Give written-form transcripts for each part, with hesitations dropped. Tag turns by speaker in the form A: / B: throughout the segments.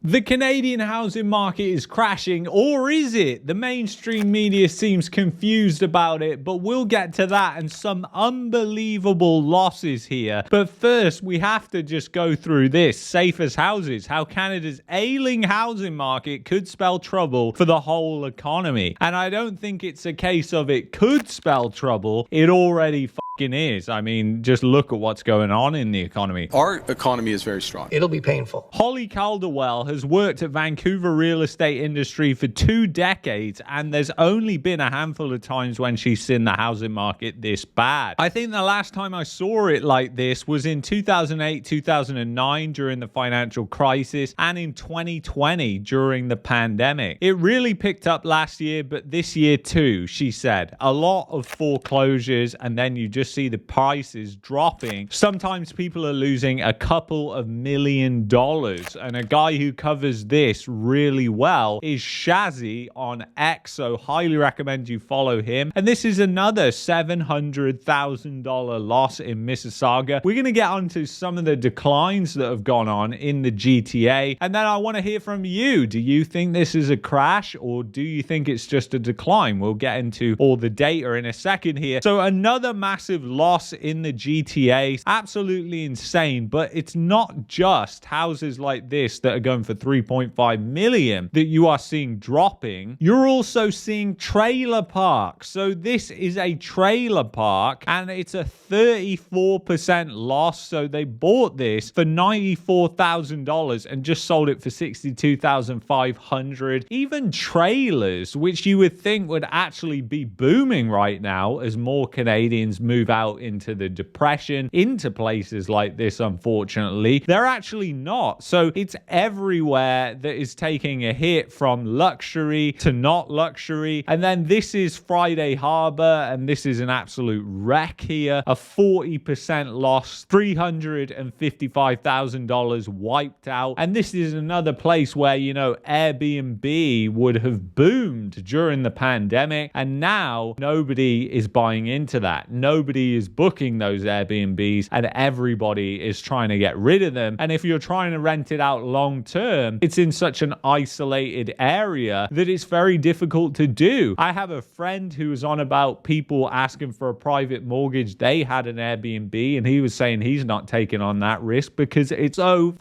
A: The Canadian housing market is crashing, or is it? The mainstream media seems confused about it, but we'll get to that and some unbelievable losses here. But first, we have to just go through this. Safe as houses, how Canada's ailing housing market could spell trouble for the whole economy. And I don't think it's a case of it could spell trouble. It already is. I mean, just look at what's going on in the economy.
B: Our economy is very strong.
C: It'll be painful.
A: Holly Calderwell has worked at Vancouver real estate industry for 2 decades, and there's only been a handful of times when she's seen the housing market this bad. I think the last time I saw it like this was in 2008, 2009 during the financial crisis, and in 2020 during the pandemic. It really picked up last year, but this year too, she said. A lot of foreclosures, and then you just see the prices dropping. Sometimes people are losing a couple of $1 million. And a guy who covers this really well is Shazzy on X, so highly recommend you follow him. And this is another $700,000 loss in Mississauga. We're going to get onto some of the declines that have gone on in the GTA. And then I want to hear from you. Do you think this is a crash, or do you think it's just a decline? We'll get into all the data in a second here. So another massive loss in the GTA. Absolutely insane, but it's not just houses like this that are going for 3.5 million that you are seeing dropping. You're also seeing trailer parks. So this is a trailer park and it's a 34% loss. So they bought this for $94,000 and just sold it for $62,500. Even trailers, which you would think would actually be booming right now as more Canadians move out into the depression, into places like this, unfortunately, they're actually not. So it's everywhere that is taking a hit, from luxury to not luxury. And then this is Friday Harbor, and this is an absolute wreck here. A 40% loss, $355,000 wiped out. And this is another place where, you know, Airbnb would have boomed during the pandemic, and now nobody is buying into that. Nobody is booking those Airbnbs, and everybody is trying to get rid of them. And if you're trying to rent it out long term, it's in such an isolated area that it's very difficult to do. I have a friend who was on about people asking for a private mortgage. They had an Airbnb, and he was saying he's not taking on that risk because it's so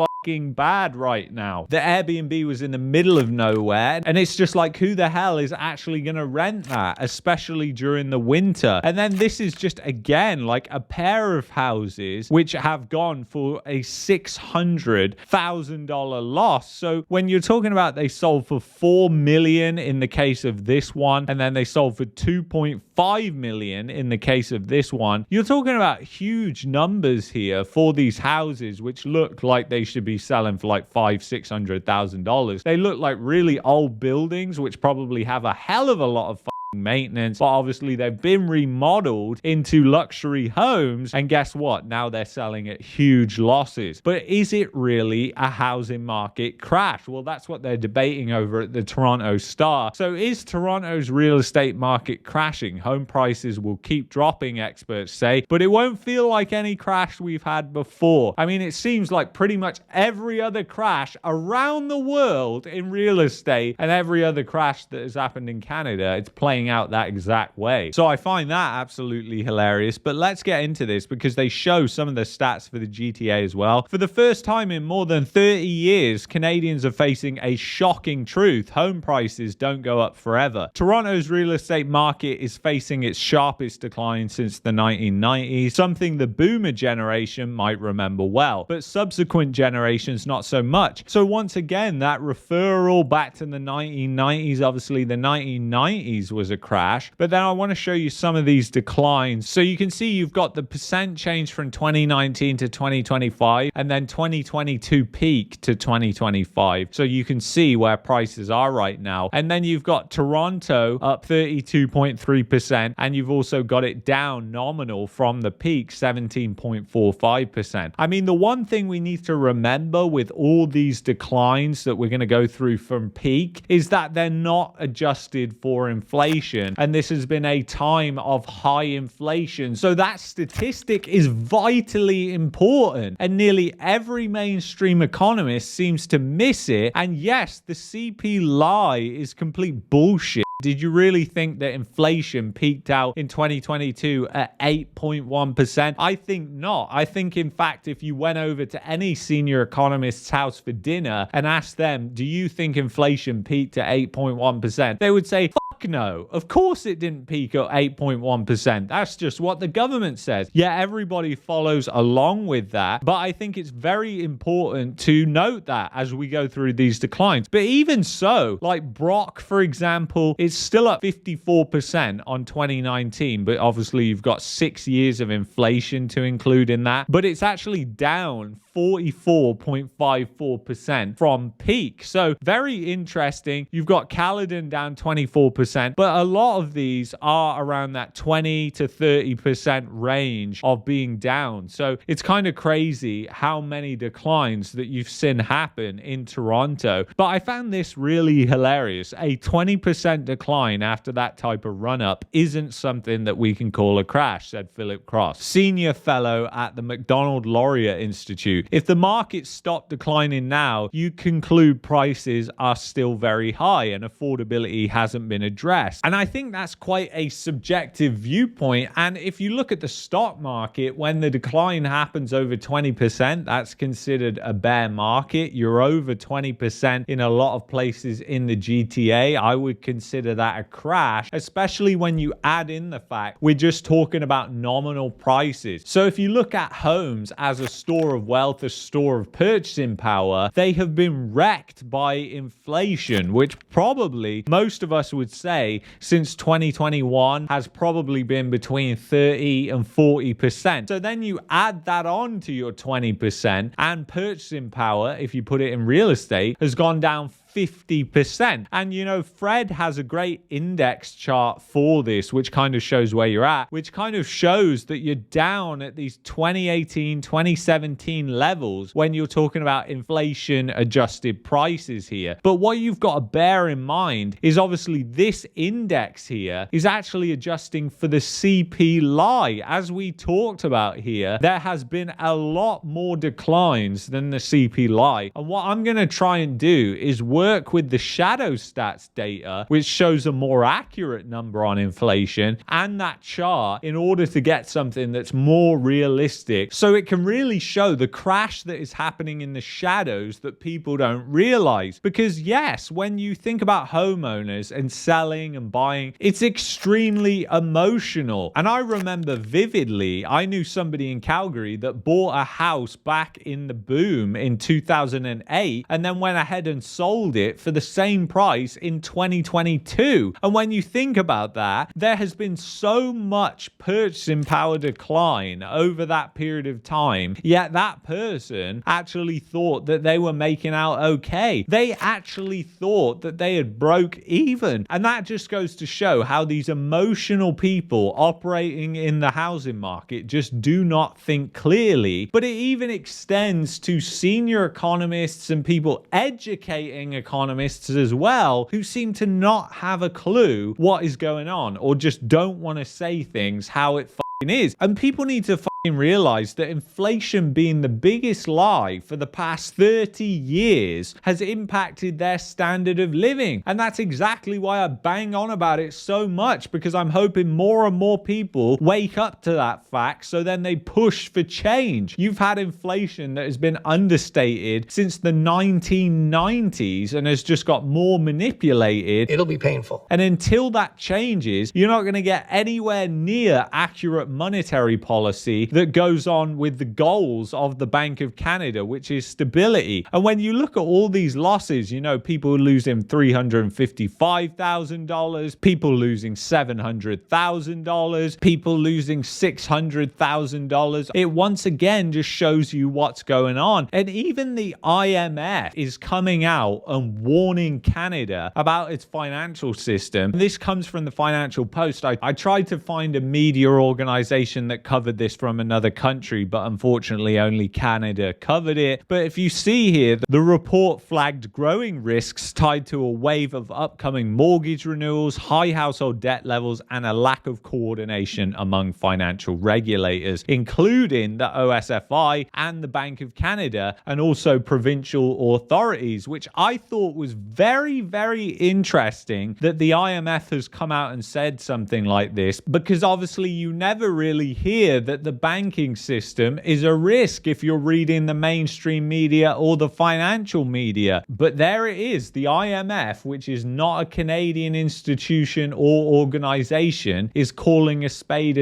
A: bad right now. The Airbnb was in the middle of nowhere, and it's just like, who the hell is actually going to rent that, especially during the winter? And then this is just, again, like a pair of houses which have gone for a $600,000 loss. So when you're talking about they sold for $4 million in the case of this one, and then they sold for $2.5 million in the case of this one, you're talking about huge numbers here for these houses, which look like they should be selling for like $500,000-$600,000. They look like really old buildings, which probably have a hell of a lot of maintenance, but obviously they've been remodeled into luxury homes, and guess what? Now they're selling at huge losses. But is it really a housing market crash? Well, that's what they're debating over at the Toronto Star. So is Toronto's real estate market crashing? Home prices will keep dropping, experts say, but it won't feel like any crash we've had before. I mean, it seems like pretty much every other crash around the world in real estate, and every other crash that has happened in Canada, it's playing out that exact way. So I find that absolutely hilarious. But let's get into this because they show some of the stats for the GTA as well. For the first time in more than 30 years, Canadians are facing a shocking truth. Home prices don't go up forever. Toronto's real estate market is facing its sharpest decline since the 1990s, something the boomer generation might remember well, but subsequent generations not so much. So once again, that referral back to the 1990s, obviously the 1990s was a crash, but then I want to show you some of these declines. So you can see you've got the percent change from 2019 to 2025, and then 2022 peak to 2025. So you can see where prices are right now. And then you've got Toronto up 32.3%, and you've also got it down nominal from the peak, 17.45%. I mean, the one thing we need to remember with all these declines that we're going to go through from peak is that they're not adjusted for inflation. inflation, and this has been a time of high inflation. So that statistic is vitally important, and nearly every mainstream economist seems to miss it. And yes, the CP lie is complete bullshit. Did you really think that inflation peaked out in 2022 at 8.1%? I think not. I think, in fact, if you went over to any senior economist's house for dinner and asked them, do you think inflation peaked at 8.1%? They would say, fuck no. Of course it didn't peak at 8.1%. That's just what the government says. Yeah, everybody follows along with that. But I think it's very important to note that as we go through these declines. But even so, like Brock, for example, it's still up 54% on 2019, but obviously you've got 6 years of inflation to include in that. But it's actually down 44.54% from peak. So very interesting. You've got Caledon down 24%, but a lot of these are around that 20 to 30% range of being down. So it's kind of crazy how many declines that you've seen happen in Toronto. But I found this really hilarious. A 20% decline after that type of run up isn't something that we can call a crash, said Philip Cross, senior fellow at the MacDonald Laurier Institute. If the market stopped declining now, you conclude prices are still very high and affordability hasn't been addressed. And I think that's quite a subjective viewpoint. And if you look at the stock market, when the decline happens over 20%, that's considered a bear market. You're over 20% in a lot of places in the GTA. I would consider that a crash, especially when you add in the fact we're just talking about nominal prices. So if you look at homes as a store of wealth, a store of purchasing power, they have been wrecked by inflation, which probably most of us would say since 2021 has probably been between 30 and 40%. So then you add that on to your 20%, and purchasing power, if you put it in real estate, has gone down 50%. And you know, Fred has a great index chart for this, which kind of shows where you're at, which kind of shows that you're down at these 2018, 2017 levels when you're talking about inflation adjusted prices here. But what you've got to bear in mind is obviously this index here is actually adjusting for the CP lie. As we talked about here, there has been a lot more declines than the CP lie. And what I'm going to try and do is work with the shadow stats data, which shows a more accurate number on inflation, and that chart in order to get something that's more realistic, so it can really show the crash that is happening in the shadows that people don't realize. Because yes, when you think about homeowners and selling and buying, it's extremely emotional. And I remember vividly, I knew somebody in Calgary that bought a house back in the boom in 2008 and then went ahead and sold it for the same price in 2022. And when you think about that, there has been so much purchasing power decline over that period of time, yet that person actually thought that they were making out okay. They actually thought that they had broke even. And that just goes to show how these emotional people operating in the housing market just do not think clearly. But it even extends to senior economists and people educating economists as well, who seem to not have a clue what is going on or just don't want to say things how it is. And people need to realize that inflation being the biggest lie for the past 30 years has impacted their standard of living. And that's exactly why I bang on about it so much, because I'm hoping more and more people wake up to that fact, so then they push for change. You've had inflation that has been understated since the 1990s and has just got more manipulated.
B: It'll be painful.
A: And until that changes, you're not going to get anywhere near accurate monetary policy that goes on with the goals of the Bank of Canada, which is stability. And when you look at all these losses, you know, people losing $355,000, people losing $700,000, people losing $600,000. It once again just shows you what's going on. And even the IMF is coming out and warning Canada about its financial system. This comes from the Financial Post. I tried to find a media organization that covered this from another country, but unfortunately only Canada covered it. But if you see here, the report flagged growing risks tied to a wave of upcoming mortgage renewals, high household debt levels, and a lack of coordination among financial regulators, including the OSFI and the Bank of Canada, and also provincial authorities, which I thought was very, very interesting that the IMF has come out and said something like this, because obviously you never really hear that the banking system is a risk if you're reading the mainstream media or the financial media. But there it is, the IMF, which is not a Canadian institution or organization, is calling a spade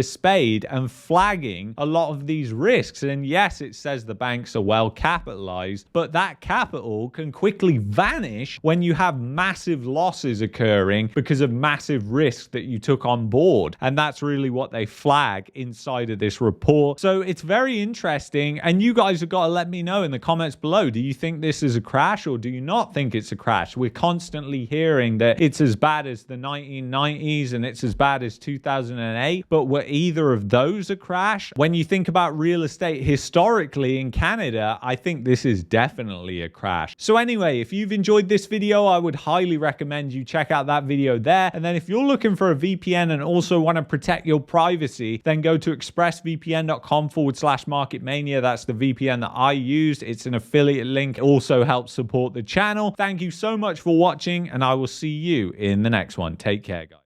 A: and flagging a lot of these risks. And yes, it says the banks are well capitalized, but that capital can quickly vanish when you have massive losses occurring because of massive risk that you took on board. And that's really what they flag inside of this report. So it's very interesting. And you guys have got to let me know in the comments below. Do you think this is a crash or do you not think it's a crash? We're constantly hearing that it's as bad as the 1990s and it's as bad as 2008. But were either of those a crash? When you think about real estate historically in Canada, I think this is definitely a crash. So anyway, if you've enjoyed this video, I would highly recommend you check out that video there. And then if you're looking for a VPN and also want to protect your privacy, then go to expressvpn.com/marketmania. That's the VPN that I used. It's an affiliate link. It also helps support the channel. Thank you so much for watching, and I will see you in the next one. Take care, guys.